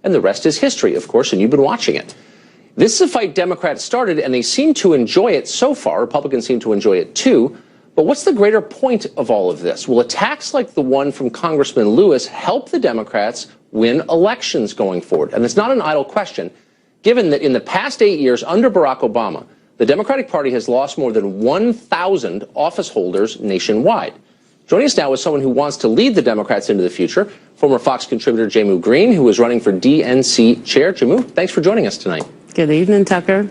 and the rest is history, of course, and you've been watching it. This is a fight Democrats started, and they seem to enjoy it so far. Republicans seem to enjoy it too. But what's the greater point of all of this? Will attacks like the one from Congressman Lewis help the Democrats win elections going forward? And it's not an idle question, given that in the past 8 years under Barack Obama, the Democratic Party has lost more than 1,000 office holders nationwide. Joining us now is someone who wants to lead the Democrats into the future, former Fox contributor Jehmu Greene, who is running for DNC chair. Jehmu, thanks for joining us tonight. Good evening, Tucker.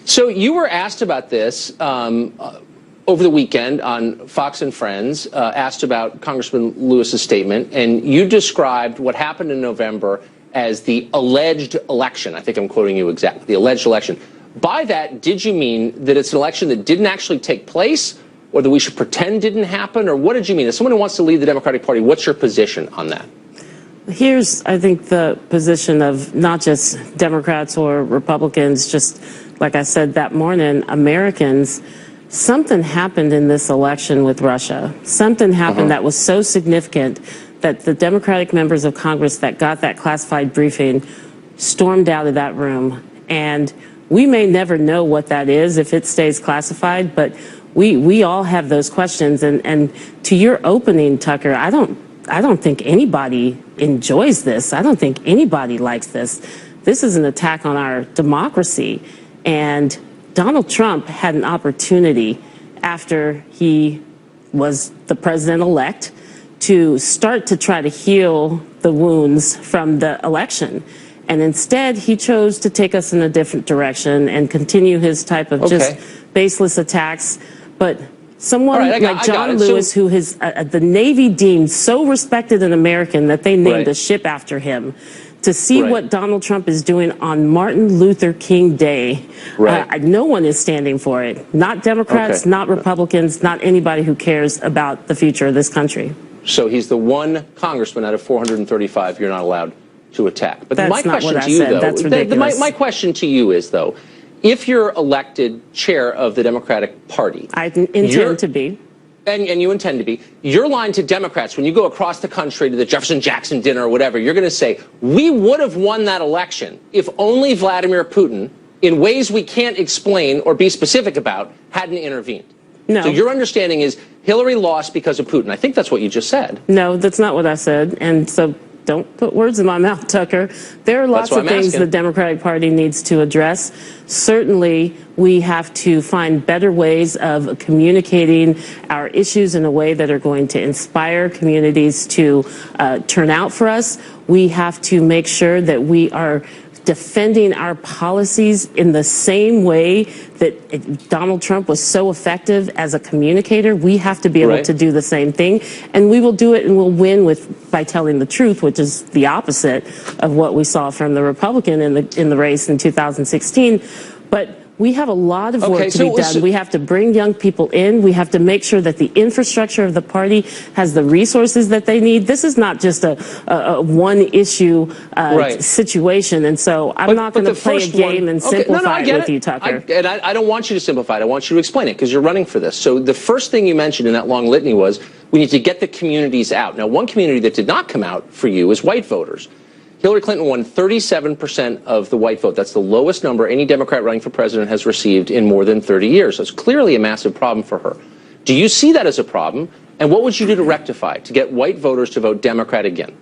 So you were asked about this over the weekend on Fox and Friends, asked about Congressman Lewis's statement, and you described what happened in November as the alleged election. I think I'm quoting you exactly, the alleged election. By that, did you mean that it's an election that didn't actually take place, or that we should pretend didn't happen, or what did you mean? As someone who wants to lead the Democratic Party, what's your position on that? Here's, I think, the position of not just Democrats or Republicans, just like I said that morning, Americans. Something happened in this election with Russia. Something happened that was so significant that the Democratic members of Congress that got that classified briefing stormed out of that room. And we may never know what that is if it stays classified, but we all have those questions. And to your opening, Tucker, I don't think anybody enjoys this. I don't think anybody likes this. This is an attack on our democracy. And Donald Trump had an opportunity after he was the president-elect to start to try to heal the wounds from the election. And instead, he chose to take us in a different direction and continue his type of just baseless attacks. But someone like John Lewis, who has the Navy deemed so respected an American that they named a ship after him, to see what Donald Trump is doing on Martin Luther King Day, no one is standing for it. Not Democrats, not Republicans, not anybody who cares about the future of this country. So he's the one congressman out of 435 you're not allowed to attack. But that's my question to you, though, that's ridiculous. My question to you is, though, if you're elected chair of the Democratic Party, I intend to be. And you intend to be, your line to Democrats, when you go across the country to the Jefferson-Jackson dinner or whatever, you're going to say, we would have won that election if only Vladimir Putin, in ways we can't explain or be specific about, hadn't intervened. No. So your understanding is Hillary lost because of Putin. I think that's what you just said. No, that's not what I said. And so don't put words in my mouth, Tucker. There are lots of things the Democratic Party needs to address. Certainly, we have to find better ways of communicating our issues in a way that are going to inspire communities to turn out for us. We have to make sure that we are defending our policies in the same way that Donald Trump was so effective as a communicator. We have to be able to do the same thing, and we will do it, and we'll win by telling the truth, which is the opposite of what we saw from the Republican in the race in 2016. But we have a lot of work to be done. We have to bring young people in. We have to make sure that the infrastructure of the party has the resources that they need. This is not just a one-issue situation. And so I'm not going to play a game and simplify it with you, Tucker. I don't want you to simplify it. I want you to explain it because you're running for this. So the first thing you mentioned in that long litany was we need to get the communities out. Now, one community that did not come out for you is white voters. Hillary Clinton won 37% of the white vote. That's the lowest number any Democrat running for president has received in more than 30 years. So it's clearly a massive problem for her. Do you see that as a problem? And what would you do to rectify it, to get white voters to vote Democrat again?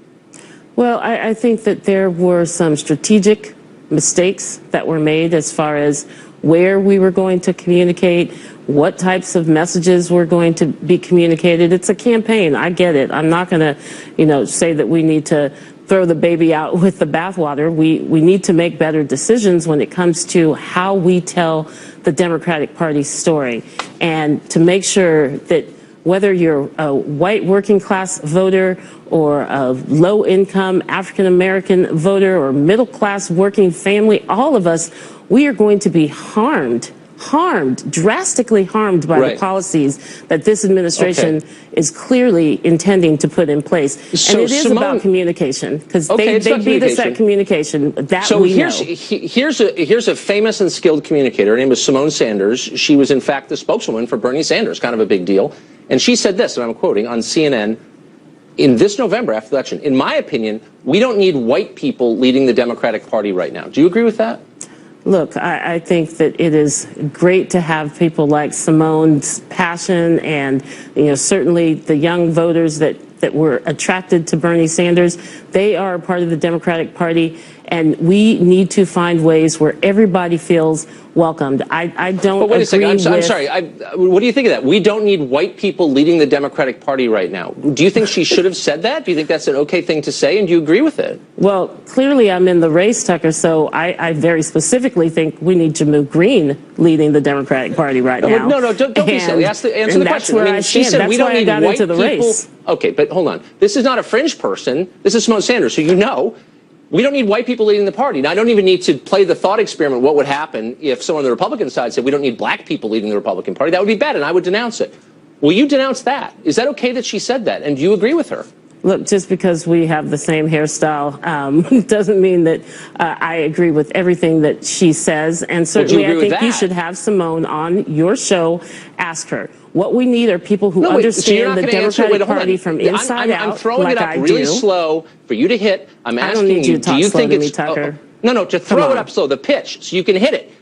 Well, I think that there were some strategic mistakes that were made as far as where we were going to communicate, what types of messages were going to be communicated. It's a campaign. I get it. I'm not going to, say that we need to throw the baby out with the bathwater. We need to make better decisions when it comes to how we tell the Democratic Party's story, and to make sure that whether you're a white working class voter or a low income African American voter or middle class working family, all of us, we are going to be harmed, drastically harmed by the policies that this administration is clearly intending to put in place. So and it is about communication, because they beat us at communication. Here's a famous and skilled communicator. Her name is Simone Sanders. She was, in fact, the spokeswoman for Bernie Sanders, kind of a big deal. And she said this, and I'm quoting, on CNN, in this November after the election, in my opinion, we don't need white people leading the Democratic Party right now. Do you agree with that? Look, I think that it is great to have people like Simone's passion and, certainly the young voters that were attracted to Bernie Sanders. They are a part of the Democratic Party, and we need to find ways where everybody feels welcomed. I don't But wait a second. agree I'm sorry. What do you think of that? We don't need white people leading the Democratic Party right now. Do you think she should have said that? Do you think that's an okay thing to say? And do you agree with it? Well, clearly I'm in the race, Tucker, so I very specifically think we need Jehmu Greene leading the Democratic Party right now. No, don't be silly. Answer the question. I mean, she said we don't need white people. Race. Okay, but hold on. This is not a fringe person. This is Simone Sanders, so we don't need white people leading the party. Now, I don't even need to play the thought experiment. What would happen if someone on the Republican side said we don't need black people leading the Republican Party? That would be bad, and I would denounce it. Will you denounce that? Is that okay that she said that? And do you agree with her? Look, just because we have the same hairstyle doesn't mean that I agree with everything that she says. And certainly I think you should have Simone on your show. Ask her. What we need are people who understand the Democratic Party from inside out. I'm throwing it up really slow for you to hit. I'm asking you, do you think it's... No, to throw it up slow, the pitch, so you can hit it.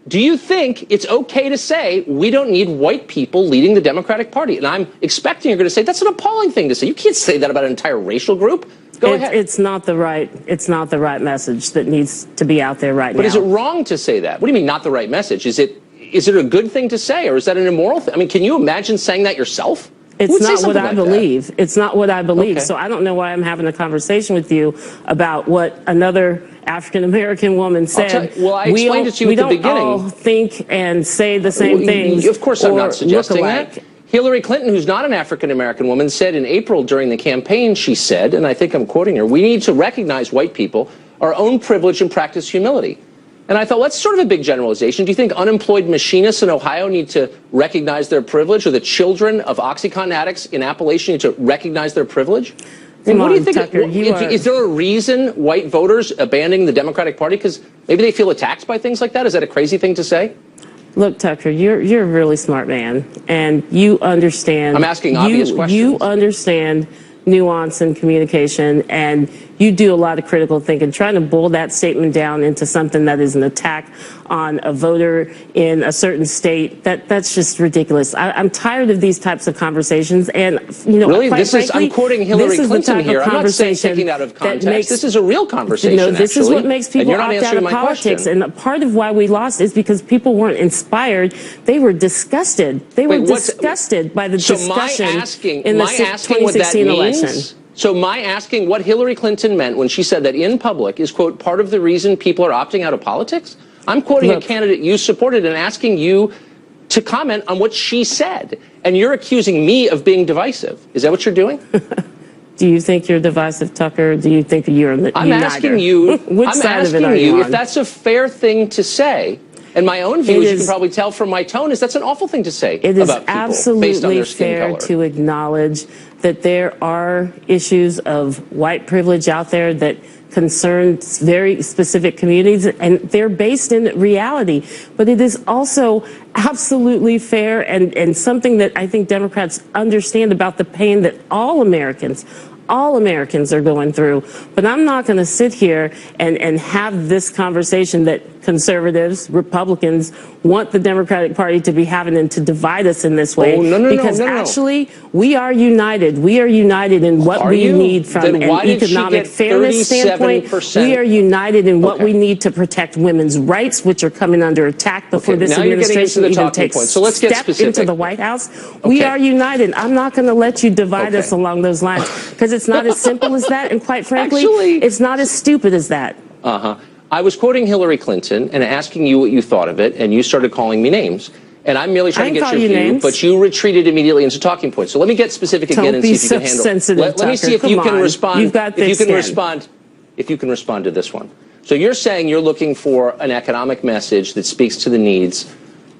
Do you think it's okay to say we don't need white people leading the Democratic Party? And I'm expecting you're going to say that's an appalling thing to say. You can't say that about an entire racial group. Go ahead. It's not the right message that needs to be out there right now. But is it wrong to say that? What do you mean not the right message? Is it a good thing to say, or is that an immoral thing? I mean, can you imagine saying that yourself? It's not what I believe. It's not what I believe. Okay. So I don't know why I'm having a conversation with you about what another African-American woman said. Well, I explained it to you at the beginning. We don't all think and say the same things. Of course, I'm not suggesting that. Hillary Clinton, who's not an African-American woman, said in April during the campaign, she said, and I think I'm quoting her, we need to recognize white people, our own privilege, and practice humility. And I thought, well, that's sort of a big generalization. Do you think unemployed machinists in Ohio need to recognize their privilege, or the children of OxyContin addicts in Appalachia need to recognize their privilege? And what do you think? Tucker, is there a reason white voters abandoning the Democratic Party because maybe they feel attacked by things like that? Is that a crazy thing to say? Look, Tucker, you're a really smart man, and you understand. I'm asking obvious questions. You understand nuance and communication, and you do a lot of critical thinking. Trying to boil that statement down into something that is an attack on a voter in a certain state, that's just ridiculous. I'm tired of these types of conversations, and really, frankly, I'm quoting Hillary Clinton here. I'm not saying taking it out of context. This is a real conversation. This is what makes people opt out of politics, question. and part of why we lost is because people weren't inspired. They were disgusted. They were disgusted by the discussion in the 2016 election. So my asking what Hillary Clinton meant when she said that in public is, quote, part of the reason people are opting out of politics? I'm quoting a candidate you supported and asking you to comment on what she said. And you're accusing me of being divisive. Is that what you're doing? Do you think you're divisive, Tucker? Do you think you're the I'm asking you, Which side of it are you on? If that's a fair thing to say. And my own view, as you can probably tell from my tone, is that's an awful thing to say about people based on their skin color. It is absolutely fair to acknowledge that there are issues of white privilege out there that concern very specific communities, and they're based in reality. But it is also absolutely fair and something that I think Democrats understand about the pain that all Americans are going through. But I'm not going to sit here and have this conversation that conservatives, Republicans want the Democratic Party to be having and to divide us in this way. Because actually, we are united. We are united in what we need from an economic fairness standpoint. We are united in what we need to protect women's rights, which are coming under attack before this administration even takes a step into the White House. We are united. I'm not going to let you divide us along those lines, because it's not as simple as that, and quite frankly, it's not as stupid as that. I was quoting Hillary Clinton and asking you what you thought of it, and you started calling me names. And I'm merely trying to get your view, but you retreated immediately into talking points. So let me get specific again and see if you can handle it. Let me see if you can respond. If you can respond to this one. So you're saying you're looking for an economic message that speaks to the needs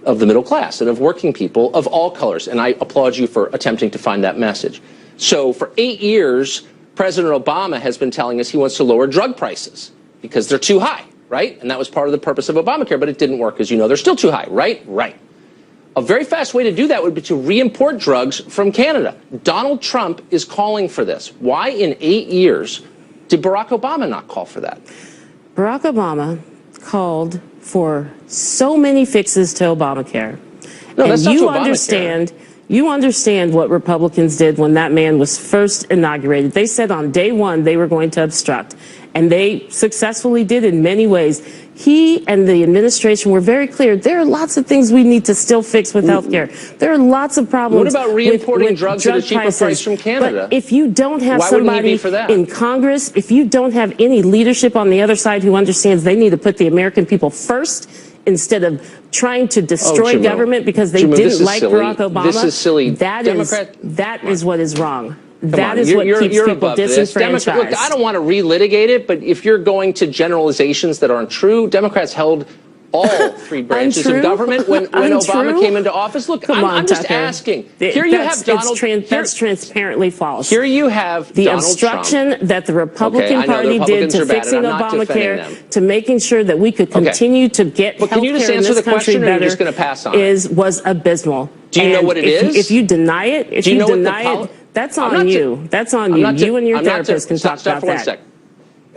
of the middle class and of working people of all colors, and I applaud you for attempting to find that message. So for 8 years, President Obama has been telling us he wants to lower drug prices because they're too high, right? And that was part of the purpose of Obamacare, but it didn't work, as you know. They're still too high, right? Right. A very fast way to do that would be to re-import drugs from Canada. Donald Trump is calling for this. Why in 8 years did Barack Obama not call for that? Barack Obama called for so many fixes to Obamacare. No, that's not to Obamacare. You understand what Republicans did when that man was first inaugurated. They said on day one they were going to obstruct, and they successfully did in many ways. He and the administration were very clear. There are lots of things we need to still fix with health care. There are lots of problems. What about re-importing with drugs drug at a cheaper prices. price from Canada? But if you don't have somebody in Congress, if you don't have any leadership on the other side who understands they need to put the American people first instead of trying to destroy government because they didn't like Barack Obama, this is silly. That is what is wrong. That is what keeps people disenfranchised. Look, I don't want to relitigate it, but if you're going to generalizations that aren't true, Democrats held all three branches of government when Obama came into office. Look, I'm just asking. Here you have Donald Trump. That's transparently false. Here you have the obstruction that the Republican Party did to fixing Obamacare, to making sure that we could continue to get health care in this country better, was abysmal. Do you know what it is? If you deny it, that's on you. That's on you. You and your therapist can talk about that.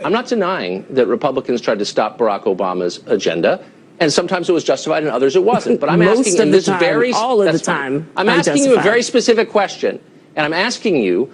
I'm not denying that Republicans tried to stop Barack Obama's agenda. And sometimes it was justified and others it wasn't. But I'm asking in this I'm asking you a very specific question. And I'm asking you,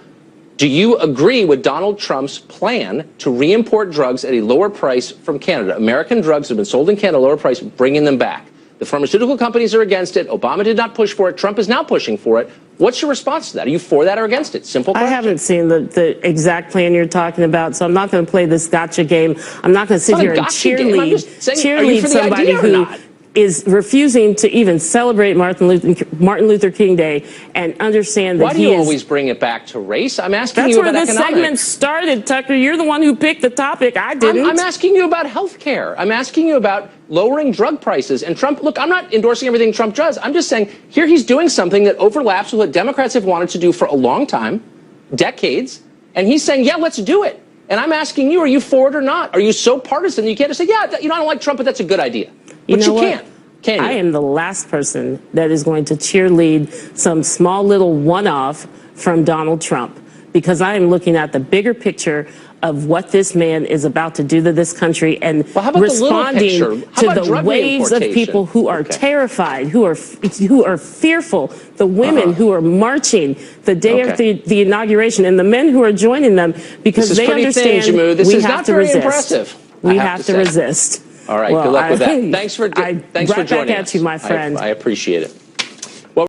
do you agree with Donald Trump's plan to re-import drugs at a lower price from Canada? American drugs have been sold in Canada at a lower price, bringing them back. The pharmaceutical companies are against it. Obama did not push for it. Trump is now pushing for it. What's your response to that? Are you for that or against it? Simple question. I haven't seen the exact plan you're talking about, so I'm not going to play this gotcha game. I'm not going to sit here and cheerlead somebody who is refusing to even celebrate Martin Luther King Day and understand that Why do you always bring it back to race? I'm asking you about economics. That's where this segment started, Tucker. You're the one who picked the topic. I didn't. I'm asking you about health care. I'm asking you about lowering drug prices. And Trump, look, I'm not endorsing everything Trump does. I'm just saying here he's doing something that overlaps with what Democrats have wanted to do for a long time, decades. And he's saying, yeah, let's do it. And I'm asking you, are you for it or not? Are you so partisan that you can't just say, yeah, I don't like Trump, but that's a good idea? But you can't. Can you? I am the last person that is going to cheerlead some small little one-off from Donald Trump, because I am looking at the bigger picture of what this man is about to do to this country and responding to the waves of people who are terrified, who are fearful, the women who are marching the day after the inauguration, and the men who are joining them because they understand we have to resist. We have to resist. All right, good luck with that. Thanks for joining us. Right back at you, my friend. I appreciate it.